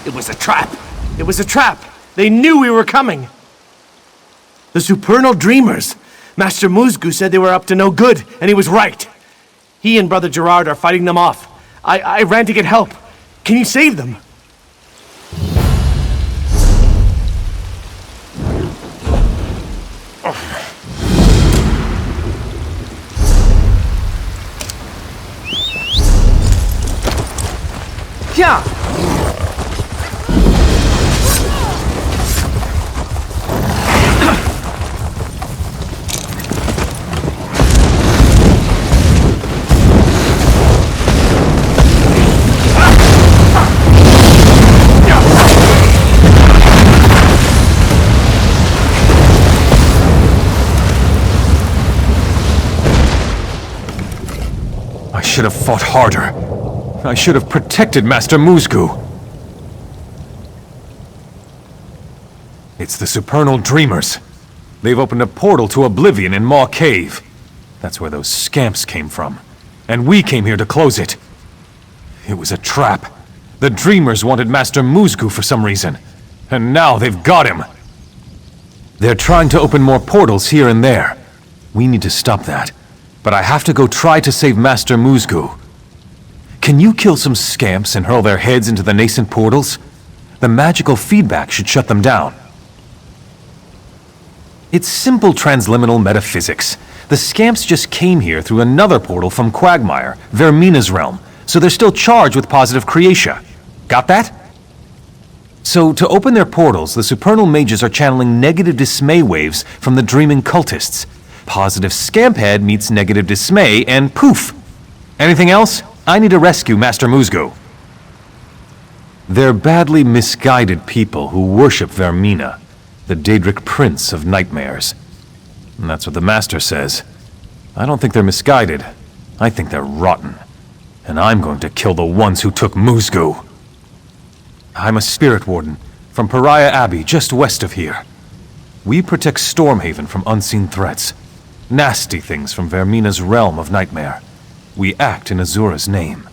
It was a trap! It was a trap! They knew we were coming! The supernal dreamers! Master Musgu said they were up to no good, and he was right. He and Brother Gerard are fighting them off. I ran to get help. Can you save them? Yeah! I should have fought harder. I should have protected Master Musgu. It's the Supernal Dreamers. They've opened a portal to Oblivion in Maw Cave. That's where those scamps came from. And we came here to close it. It was a trap. The Dreamers wanted Master Musgu for some reason. And now they've got him. They're trying to open more portals here and there. We need to stop that. But I have to go try to save Master Musgu. Can you kill some scamps and hurl their heads into the nascent portals? The magical feedback should shut them down. It's simple transliminal metaphysics. The scamps just came here through another portal from Quagmire, Vermina's realm, so they're still charged with positive creatia. Got that? So, to open their portals, the supernal mages are channeling negative dismay waves from the dreaming cultists. Positive scamphead meets negative dismay, and poof! Anything else? I need to rescue Master Musgu. They're badly misguided people who worship Vermina, the Daedric Prince of Nightmares. And that's what the Master says. I don't think they're misguided. I think they're rotten. And I'm going to kill the ones who took Musgu. I'm a spirit warden from Pariah Abbey, just west of here. We protect Stormhaven from unseen threats. Nasty things from Vermina's realm of nightmare. We act in Azura's name.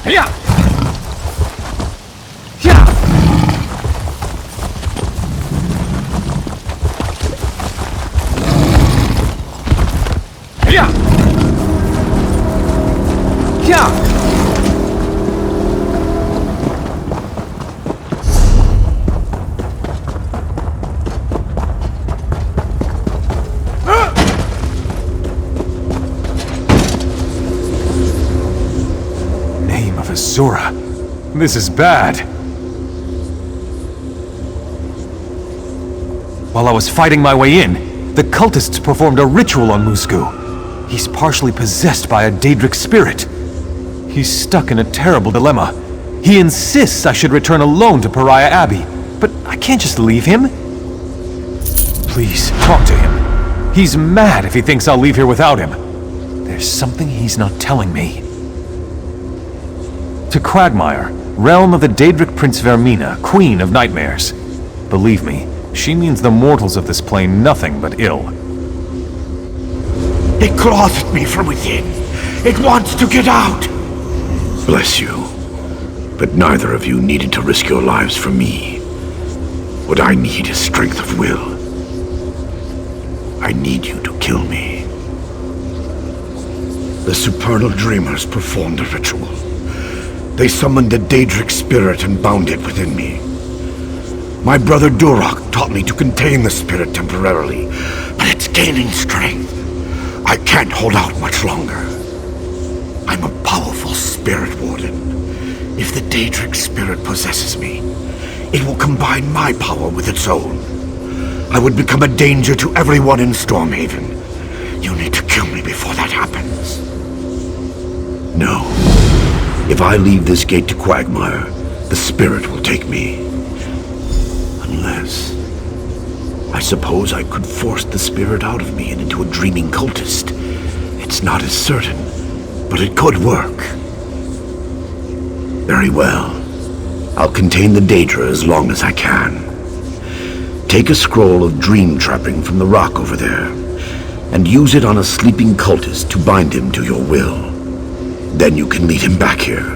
Yeah. Yeah. Yeah. Yeah. Zora, this is bad. While I was fighting my way in, the cultists performed a ritual on Musgu. He's partially possessed by a Daedric spirit. He's stuck in a terrible dilemma. He insists I should return alone to Pariah Abbey, but I can't just leave him. Please, talk to him. He's mad if he thinks I'll leave here without him. There's something he's not telling me. To Quagmire, realm of the Daedric Prince Vermina, Queen of Nightmares. Believe me, she means the mortals of this plane nothing but ill. It claws at me from within. It wants to get out. Bless you. But neither of you needed to risk your lives for me. What I need is strength of will. I need you to kill me. The supernal dreamers performed a ritual. They summoned a Daedric spirit and bound it within me. My brother Durak taught me to contain the spirit temporarily, but it's gaining strength. I can't hold out much longer. I'm a powerful spirit warden. If the Daedric spirit possesses me, it will combine my power with its own. I would become a danger to everyone in Stormhaven. You need to kill me before that happens. No. If I leave this gate to Quagmire, the spirit will take me. Unless... I suppose I could force the spirit out of me and into a dreaming cultist. It's not as certain, but it could work. Very well. I'll contain the Daedra as long as I can. Take a scroll of dream trapping from the rock over there, and use it on a sleeping cultist to bind him to your will. Then you can lead him back here.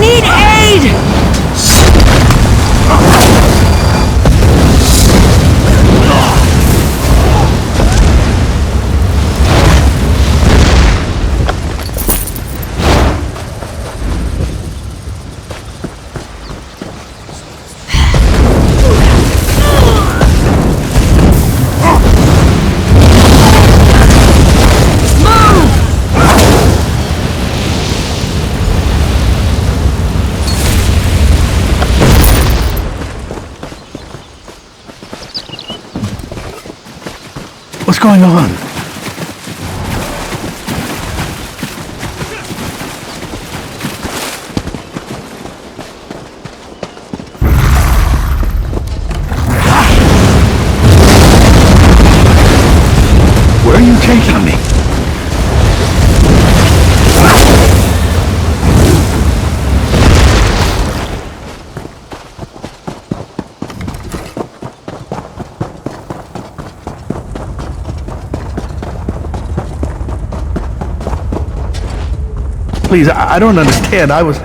need aid! What's going on? Where are you taking me? Please, I don't understand. I was...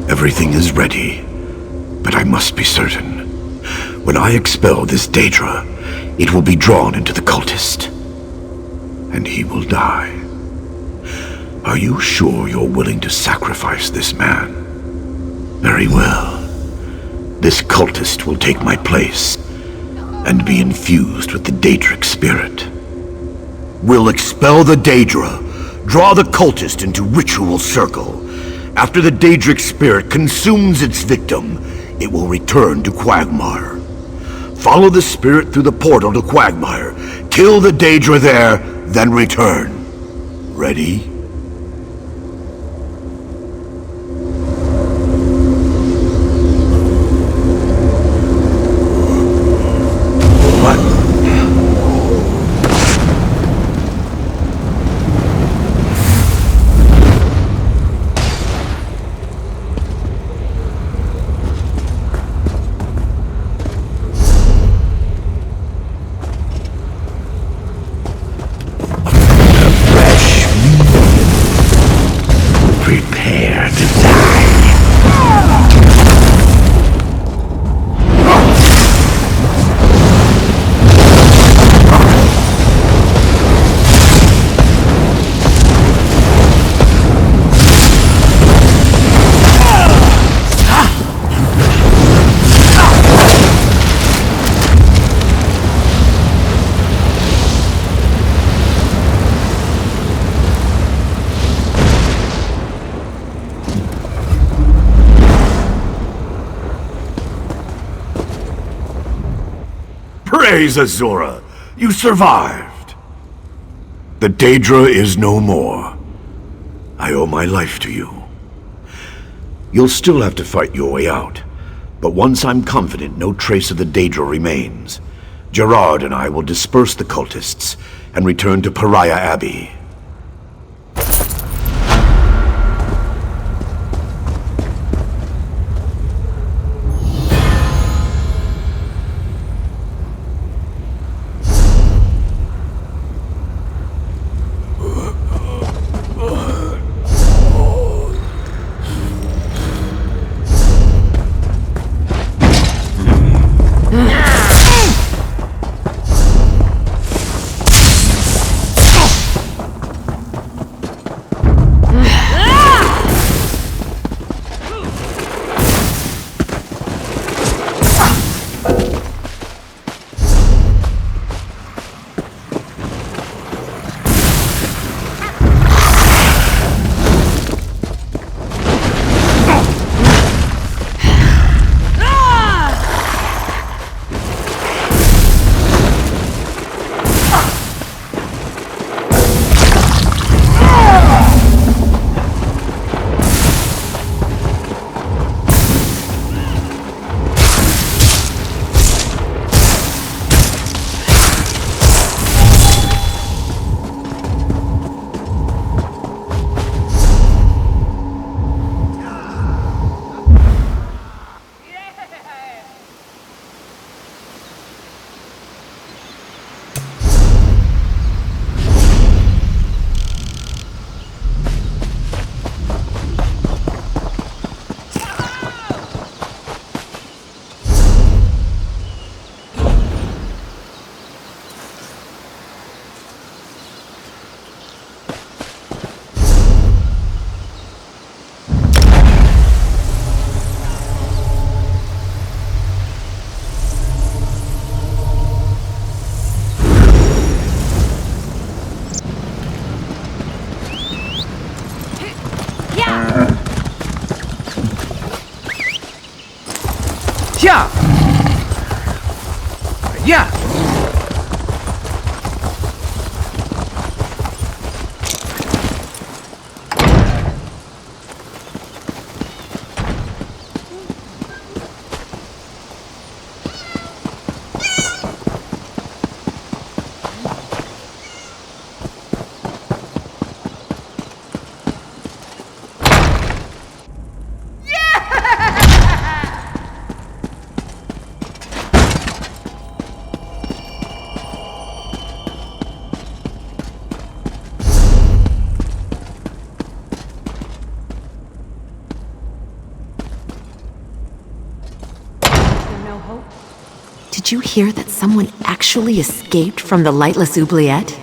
Everything is ready, but I must be certain. When I expel this Daedra, it will be drawn into the cultist, and he will die. Are you sure you're willing to sacrifice this man? Very well. This cultist will take my place and be infused with the Daedric spirit. We'll expel the Daedra, draw the cultist into ritual circle. After the Daedric spirit consumes its victim, it will return to Quagmire. Follow the spirit through the portal to Quagmire, kill the Daedra there, then return. Ready? Prepare to die. Praise Azura! You survived! The Daedra is no more. I owe my life to you. You'll still have to fight your way out, but once I'm confident no trace of the Daedra remains, Gerard and I will disperse the cultists and return to Pariah Abbey. Yeah! Yeah! Did you hear that someone actually escaped from the lightless oubliette?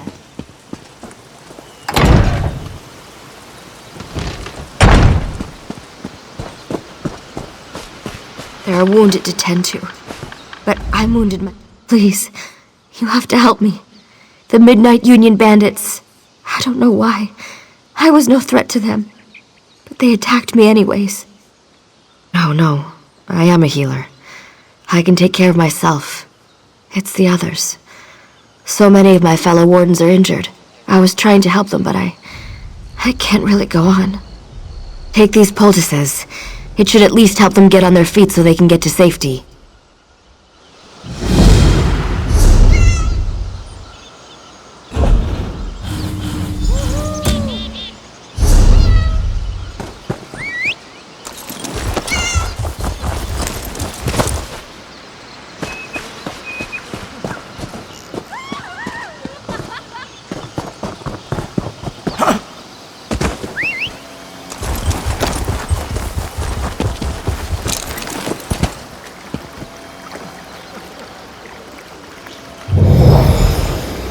There are wounded to tend to, but I'm wounded Please, you have to help me. The Midnight Union bandits, I don't know why. I was no threat to them, but they attacked me anyways. No, I am a healer. I can take care of myself. It's the others. So many of my fellow Wardens are injured. I was trying to help them, but I can't really go on. Take these poultices. It should at least help them get on their feet so they can get to safety.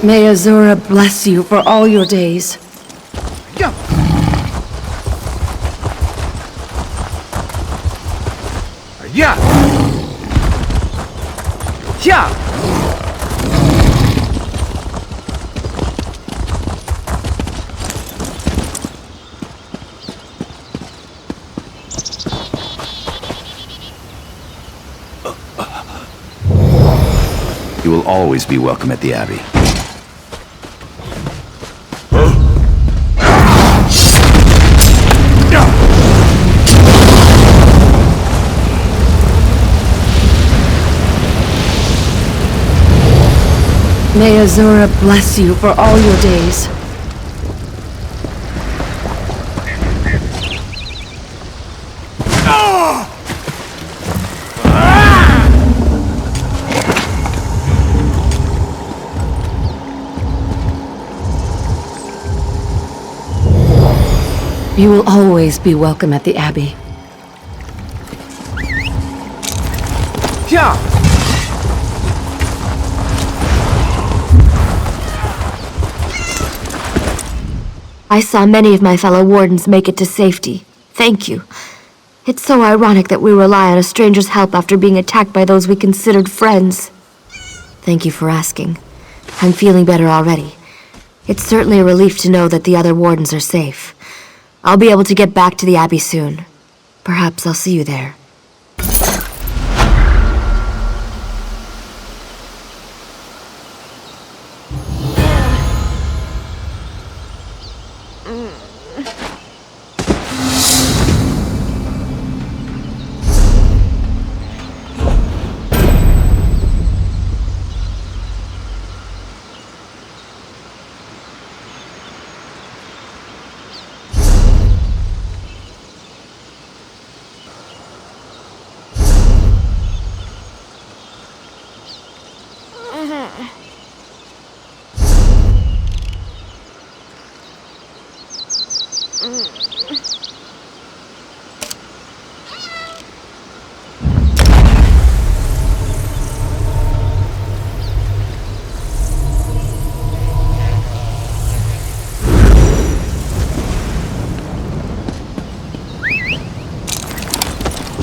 May Azura bless you for all your days. Yeah! Yeah! Yeah! You will always be welcome at the Abbey. May Azura bless you for all your days. You will always be welcome at the Abbey. Yeah! I saw many of my fellow Wardens make it to safety. Thank you. It's so ironic that we rely on a stranger's help after being attacked by those we considered friends. Thank you for asking. I'm feeling better already. It's certainly a relief to know that the other Wardens are safe. I'll be able to get back to the Abbey soon. Perhaps I'll see you there.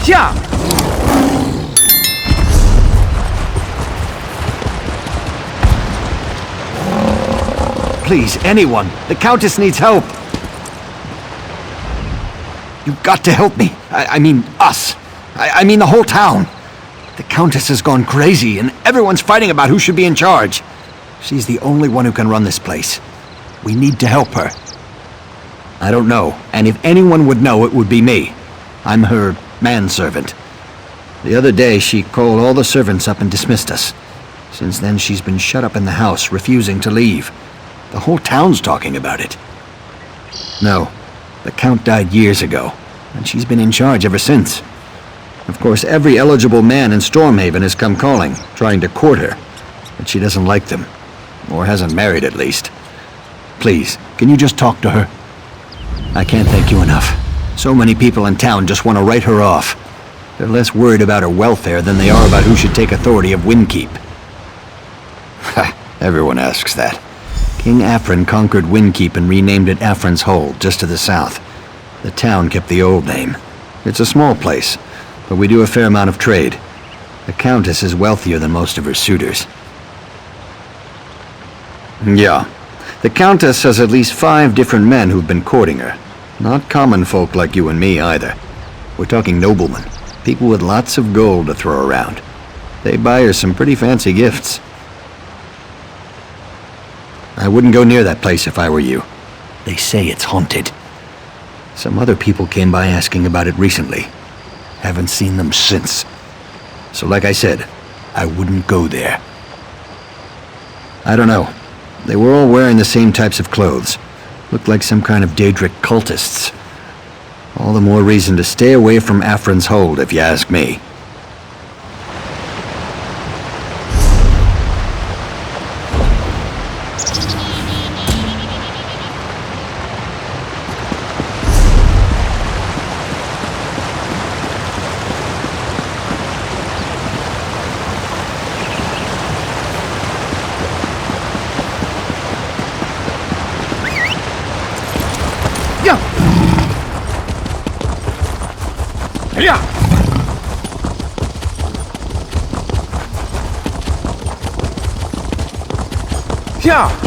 Yeah! Please, anyone. The Countess needs help. You've got to help me. I mean, us. I mean the whole town. The Countess has gone crazy, and everyone's fighting about who should be in charge. She's the only one who can run this place. We need to help her. I don't know, and if anyone would know, it would be me. I'm her manservant. The other day, she called all the servants up and dismissed us. Since then, she's been shut up in the house, refusing to leave. The whole town's talking about it. No, the Count died years ago, and she's been in charge ever since. Of course, every eligible man in Stormhaven has come calling, trying to court her, but she doesn't like them, or hasn't married at least. Please, can you just talk to her? I can't thank you enough. So many people in town just want to write her off. They're less worried about her welfare than they are about who should take authority of Windkeep. Ha, everyone asks that. King Afrin conquered Windkeep and renamed it Afrin's Hold, just to the south. The town kept the old name. It's a small place, but we do a fair amount of trade. The Countess is wealthier than most of her suitors. Yeah. The Countess has at least 5 different men who've been courting her. Not common folk like you and me, either. We're talking noblemen. People with lots of gold to throw around. They buy her some pretty fancy gifts. I wouldn't go near that place if I were you. They say it's haunted. Some other people came by asking about it recently. Haven't seen them since. So like I said, I wouldn't go there. I don't know. They were all wearing the same types of clothes. Looked like some kind of Daedric cultists. All the more reason to stay away from Afrin's Hold, if you ask me. Yeah.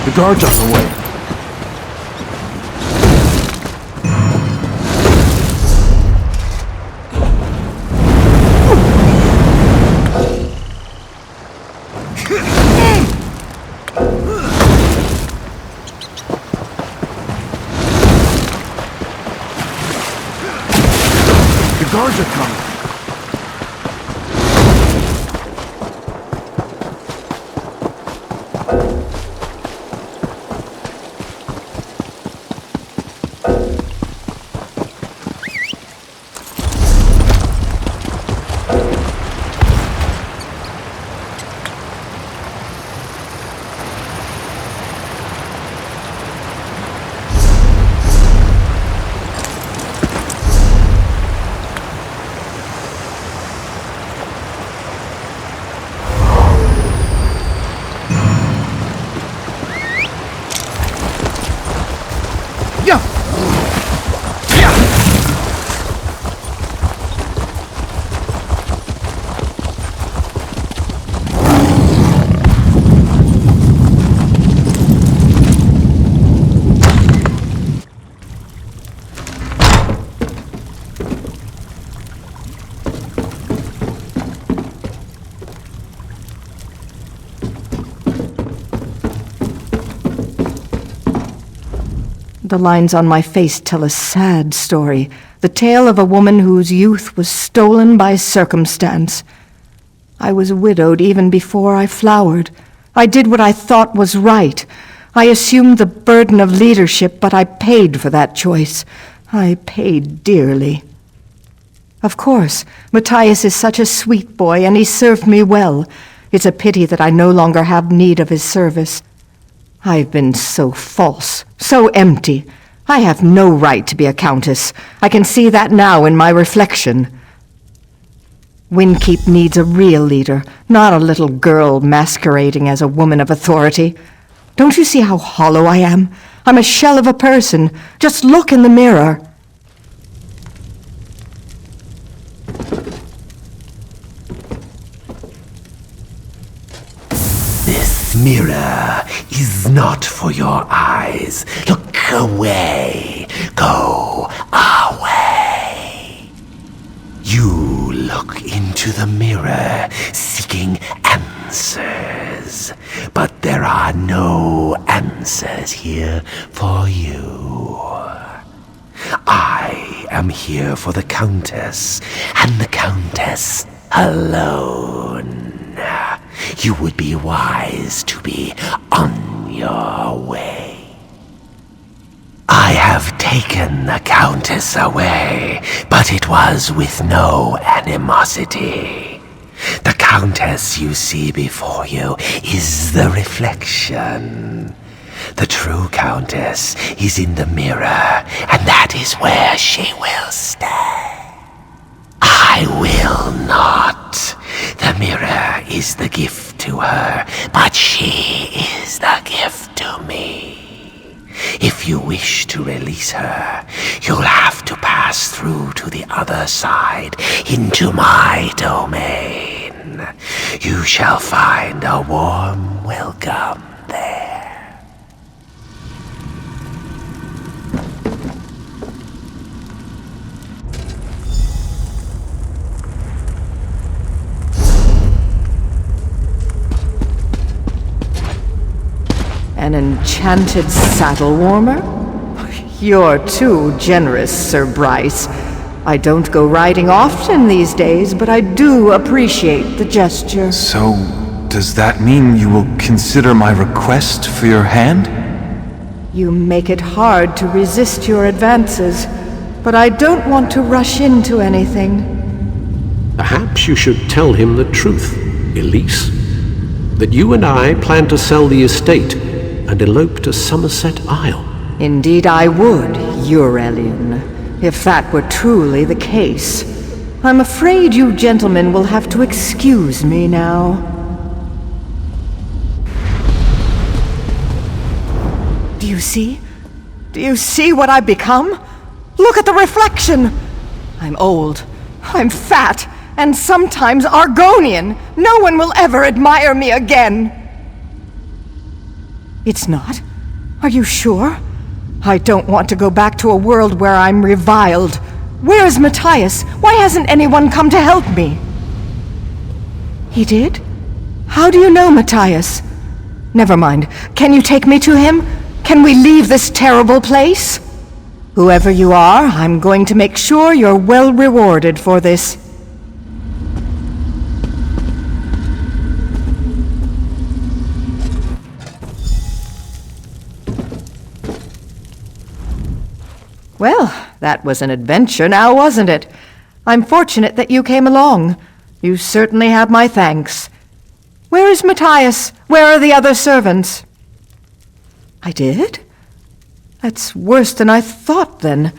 The guard's on the way. guards are coming. The lines on my face tell a sad story, the tale of a woman whose youth was stolen by circumstance. I was widowed even before I flowered. I did what I thought was right. I assumed the burden of leadership, but I paid for that choice. I paid dearly. Of course, Matthias is such a sweet boy, and he served me well. It's a pity that I no longer have need of his service. I've been so false, so empty. I have no right to be a countess. I can see that now in my reflection. Windkeep needs a real leader, not a little girl masquerading as a woman of authority. Don't you see how hollow I am? I'm a shell of a person. Just look in the mirror. This mirror is not for your eyes. Look away. Go away. You look into the mirror seeking answers, but there are no answers here for you. I am here for the Countess, and the Countess alone. You would be wise to be on your way. I have taken the Countess away, but it was with no animosity. The Countess you see before you is the reflection. The true Countess is in the mirror, and that is where she will stay. I will not. The mirror is the gift to her, but she is the gift to me. If you wish to release her, you'll have to pass through to the other side, into my domain. You shall find a warm welcome there. An enchanted saddle warmer? You're too generous, Sir Bryce. I don't go riding often these days, but I do appreciate the gesture. So, does that mean you will consider my request for your hand? You make it hard to resist your advances, but I don't want to rush into anything. Perhaps you should tell him the truth, Elise. That you and I plan to sell the estate and elope to Somerset Isle. Indeed I would, Eurelian, if that were truly the case. I'm afraid you gentlemen will have to excuse me now. Do you see? Do you see what I've become? Look at the reflection! I'm old, I'm fat, and sometimes Argonian. No one will ever admire me again. It's not? Are you sure? I don't want to go back to a world where I'm reviled. Where is Matthias? Why hasn't anyone come to help me? He did? How do you know Matthias? Never mind. Can you take me to him? Can we leave this terrible place? Whoever you are, I'm going to make sure you're well rewarded for this. Well, that was an adventure now, wasn't it? I'm fortunate that you came along. You certainly have my thanks. Where is Matthias? Where are the other servants? I did? That's worse than I thought, then.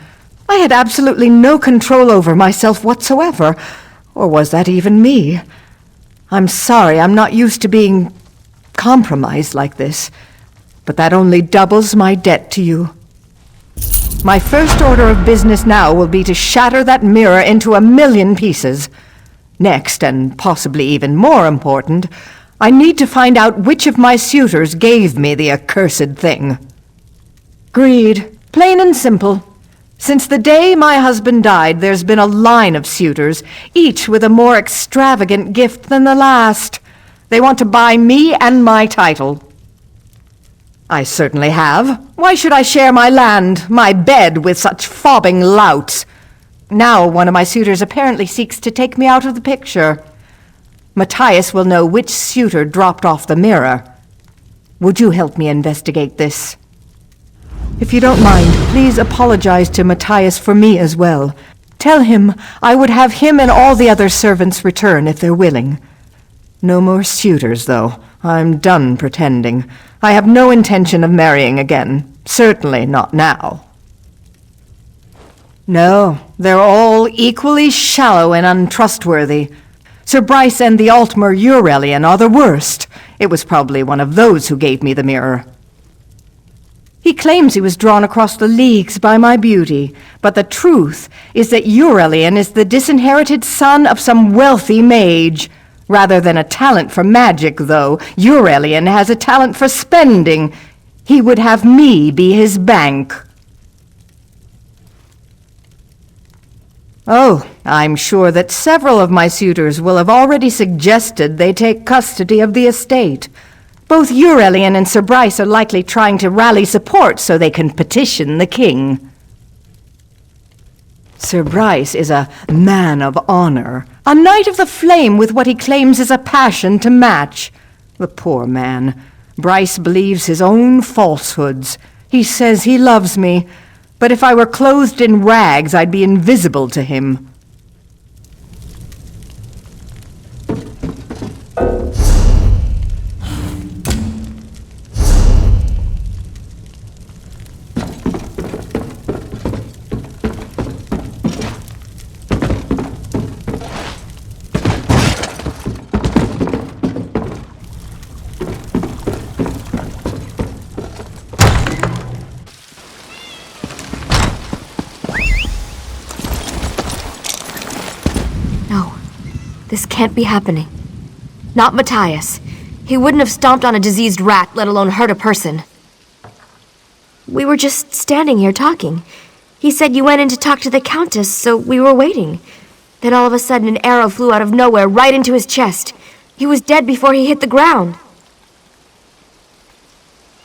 I had absolutely no control over myself whatsoever. Or was that even me? I'm sorry, I'm not used to being compromised like this. But that only doubles my debt to you. My first order of business now will be to shatter that mirror into 1,000,000 pieces. Next, and possibly even more important, I need to find out which of my suitors gave me the accursed thing. Greed, plain and simple. Since the day my husband died, there's been a line of suitors, each with a more extravagant gift than the last. They want to buy me and my title. I certainly have. Why should I share my land, my bed, with such fobbing louts? Now one of my suitors apparently seeks to take me out of the picture. Matthias will know which suitor dropped off the mirror. Would you help me investigate this? If you don't mind, please apologize to Matthias for me as well. Tell him I would have him and all the other servants return if they're willing. No more suitors, though. I'm done pretending. I have no intention of marrying again. Certainly not now. No, they're all equally shallow and untrustworthy. Sir Bryce and the Altmer Eurelian are the worst. It was probably one of those who gave me the mirror. He claims he was drawn across the leagues by my beauty, but the truth is that Eurelian is the disinherited son of some wealthy mage. Rather than a talent for magic, though, Eurelian has a talent for spending. He would have me be his bank. Oh, I'm sure that several of my suitors will have already suggested they take custody of the estate. Both Eurelian and Sir Bryce are likely trying to rally support so they can petition the king. Sir Bryce is a man of honor, a knight of the flame with what he claims is a passion to match. The poor man. Bryce believes his own falsehoods. He says he loves me, but if I were clothed in rags, I'd be invisible to him. This can't be happening. Not Matthias. He wouldn't have stomped on a diseased rat, let alone hurt a person. We were just standing here talking. He said you went in to talk to the Countess, so we were waiting. Then all of a sudden an arrow flew out of nowhere right into his chest. He was dead before he hit the ground.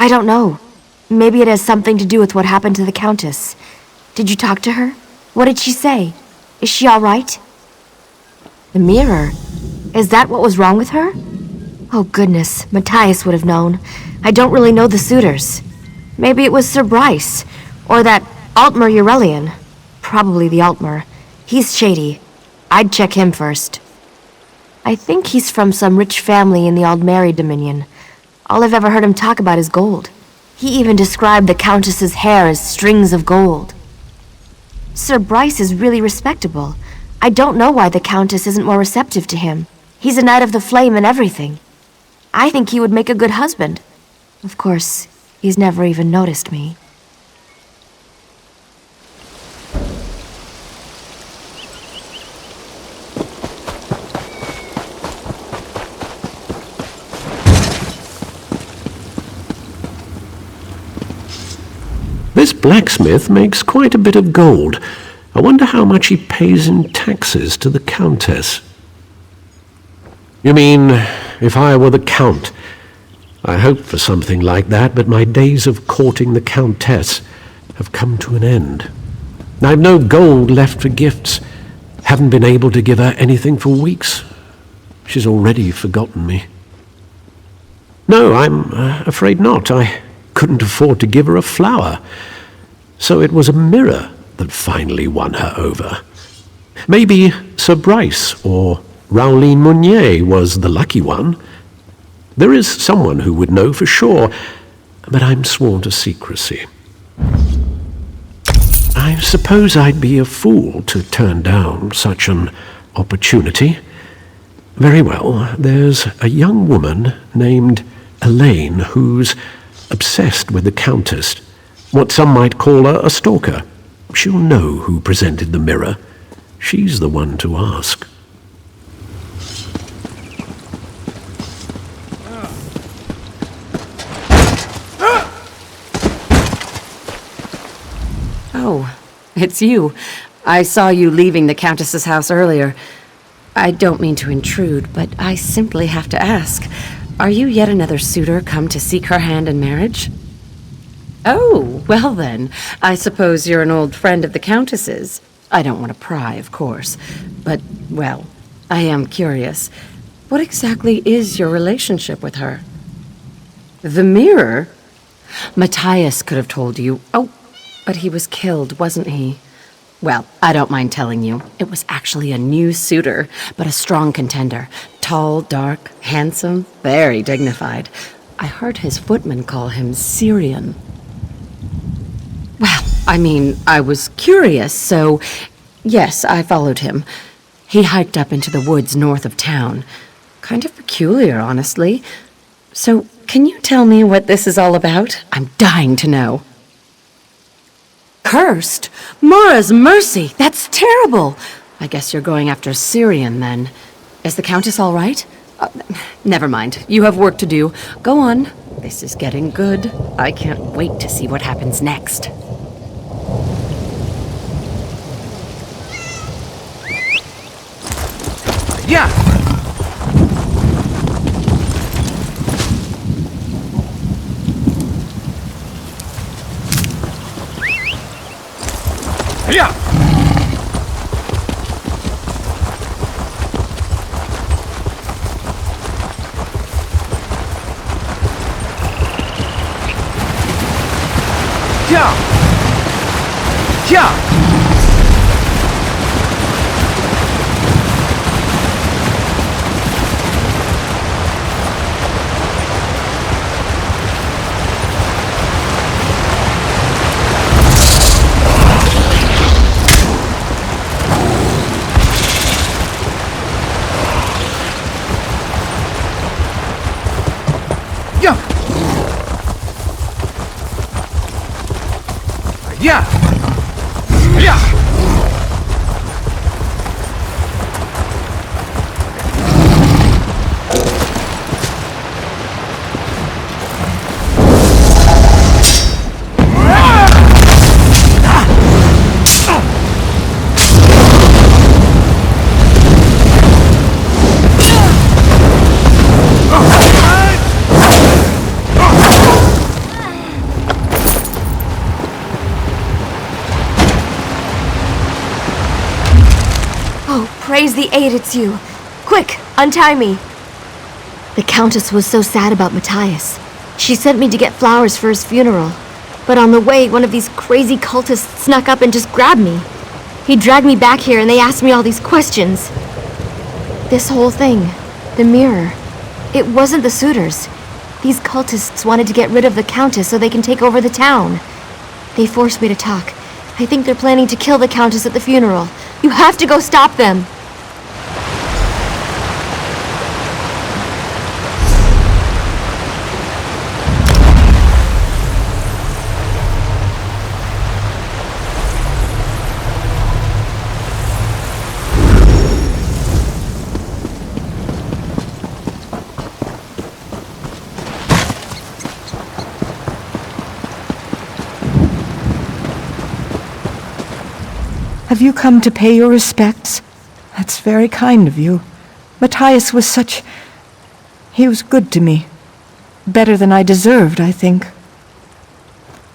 I don't know. Maybe it has something to do with what happened to the Countess. Did you talk to her? What did she say? Is she all right? The mirror? Is that what was wrong with her? Oh goodness, Matthias would have known. I don't really know the suitors. Maybe it was Sir Bryce, or that Altmer Eurelian. Probably the Altmer. He's shady. I'd check him first. I think he's from some rich family in the Aldmeri Dominion. All I've ever heard him talk about is gold. He even described the Countess's hair as strings of gold. Sir Bryce is really respectable. I don't know why the Countess isn't more receptive to him. He's a knight of the flame and everything. I think he would make a good husband. Of course, he's never even noticed me. This blacksmith makes quite a bit of gold. I wonder how much he pays in taxes to the Countess. You mean, if I were the Count? I hoped for something like that, but my days of courting the Countess have come to an end. I've no gold left for gifts. Haven't been able to give her anything for weeks. She's already forgotten me. No, I'm afraid not. I couldn't afford to give her a flower. So it was a mirror that finally won her over. Maybe Sir Bryce or Rowleen Mounier was the lucky one. There is someone who would know for sure, but I'm sworn to secrecy. I suppose I'd be a fool to turn down such an opportunity. Very well, there's a young woman named Elaine who's obsessed with the Countess. What some might call a stalker. She'll know who presented the mirror. She's the one to ask. Oh, it's you. I saw you leaving the Countess's house earlier. I don't mean to intrude, but I simply have to ask. Are you yet another suitor come to seek her hand in marriage? Oh, well then, I suppose you're an old friend of the Countess's. I don't want to pry, of course, but, well, I am curious. What exactly is your relationship with her? The mirror? Matthias could have told you. Oh, but he was killed, wasn't he? Well, I don't mind telling you. It was actually a new suitor, but a strong contender. Tall, dark, handsome, very dignified. I heard his footman call him Syrian. Well, I mean, I was curious, so yes, I followed him. He hiked up into the woods north of town. Kind of peculiar, honestly. So, can you tell me what this is all about? I'm dying to know. Cursed? Mora's mercy! That's terrible! I guess you're going after Syrian, then. Is the Countess all right? Never mind. You have work to do. Go on. This is getting good. I can't wait to see what happens next. Yeah! Yeah! Yeah! Yeah! Yeah! Yeah! Praise the aid, it's you. Quick, untie me. The Countess was so sad about Matthias. She sent me to get flowers for his funeral. But on the way, one of these crazy cultists snuck up and just grabbed me. He dragged me back here and they asked me all these questions. This whole thing, the mirror, it wasn't the suitors. These cultists wanted to get rid of the Countess so they can take over the town. They forced me to talk. I think they're planning to kill the Countess at the funeral. You have to go stop them. Have you come to pay your respects? That's very kind of you. Matthias was such... He was good to me. Better than I deserved, I think.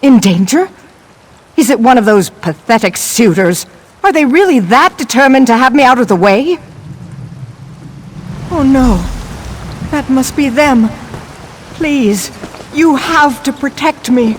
In danger? Is it one of those pathetic suitors? Are they really that determined to have me out of the way? Oh no, that must be them. Please, you have to protect me.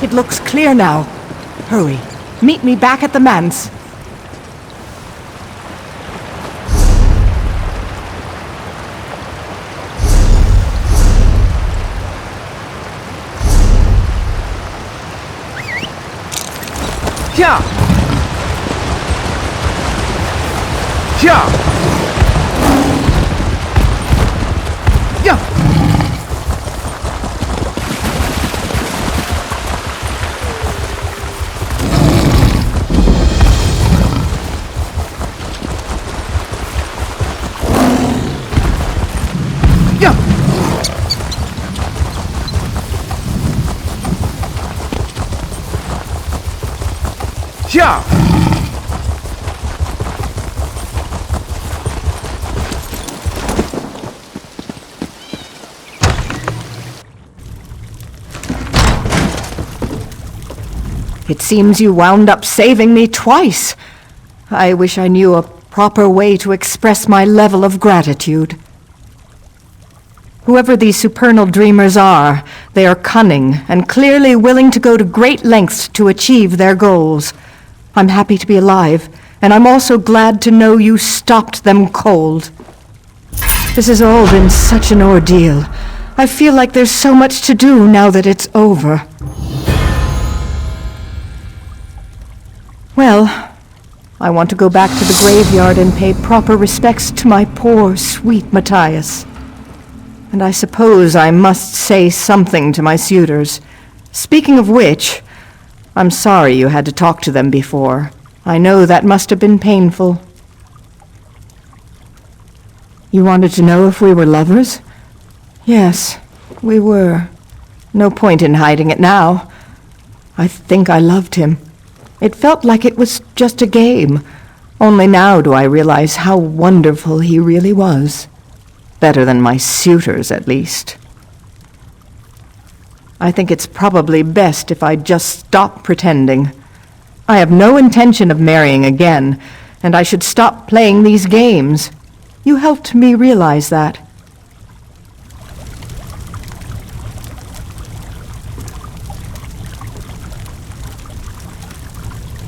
It looks clear now. Hurry. Meet me back at the manse. Yeah. Yeah. Yeah. Yeah. It seems you wound up saving me twice. I wish I knew a proper way to express my level of gratitude. Whoever these supernal dreamers are, they are cunning and clearly willing to go to great lengths to achieve their goals. I'm happy to be alive, and I'm also glad to know you stopped them cold. This has all been such an ordeal. I feel like there's so much to do now that it's over. Well, I want to go back to the graveyard and pay proper respects to my poor, sweet Matthias. And I suppose I must say something to my suitors. Speaking of which, I'm sorry you had to talk to them before. I know that must have been painful. You wanted to know if we were lovers? Yes, we were. No point in hiding it now. I think I loved him. It felt like it was just a game. Only now do I realize how wonderful he really was. Better than my suitors, at least. I think it's probably best if I just stop pretending. I have no intention of marrying again, and I should stop playing these games. You helped me realize that.